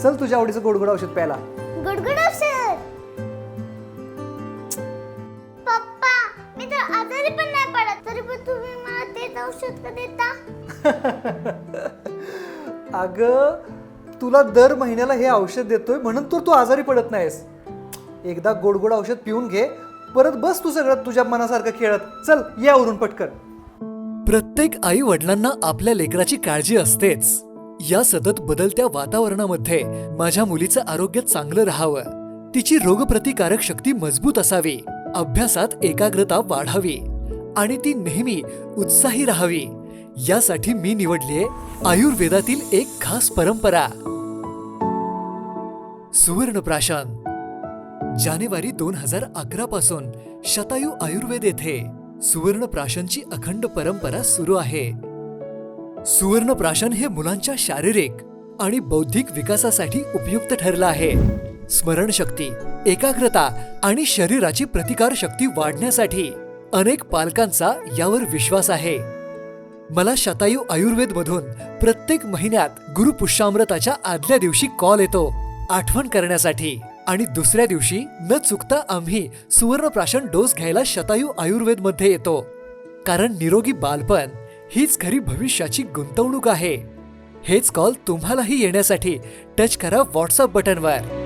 चल तुझ्या आवडीचं गोडगोड औषध प्यायला. गुडगुड औषध. पप्पा, मी तर आजारी पण नाही पडत, तरी पण तुम्ही मला तेच औषध का देता? अगं तुला दर महिन्याला हे औषध देतोय म्हणून तू आजारी पडत नाहीस. एकदा गोडगोड औषध पिऊन घे, परत बस तू सगळं तुझ्या मनासारखं खेळत. चल यावरून पटकन. प्रत्येक आई वडिलांना आपल्या लेकराची काळजी असतेच. या सतत बदलत्या वातावरणामध्ये माझ्या मुलीचं आरोग्य चांगलं राहावं, तिची रोगप्रतिकारक शक्ती मजबूत असावी, अभ्यासात एकाग्रता वाढावी आणि ती नेहमी उत्साही राहावी, यासाठी मी निवडलीये आयुर्वेदातील एक खास परंपरा, सुवर्णप्राशन. जानेवारी 2011 पासून शतायू आयुर्वेद येथे सुवर्णप्राशनची अखंड परंपरा सुरू आहे. सुवर्णप्राशन हे मुलांच्या शारीरिक आणि बौद्धिक विकासासाठी उपयुक्त ठरलं आहे. स्मरणशक्ती, एकाग्रता आणि शरीराची प्रतिकार शक्ती वाढण्यासाठी अनेक पालकांचा यावर विश्वास आहे. मला शतायू आयुर्वेद मधून प्रत्येक महिन्यात गुरुपुष्यामृताच्या आदल्या दिवशी कॉल येतो आठवण करण्यासाठी, आणि दुसऱ्या दिवशी न चुकता आम्ही सुवर्णप्राशन डोस घ्यायला शतायू आयुर्वेद मध्ये येतो. कारण निरोगी बालपण हीच खरी भविष्याची गुंतवणूक आहे. हेच कॉल तुम्हालाही येण्यासाठी टच करा व्हॉट्सअप बटनवर.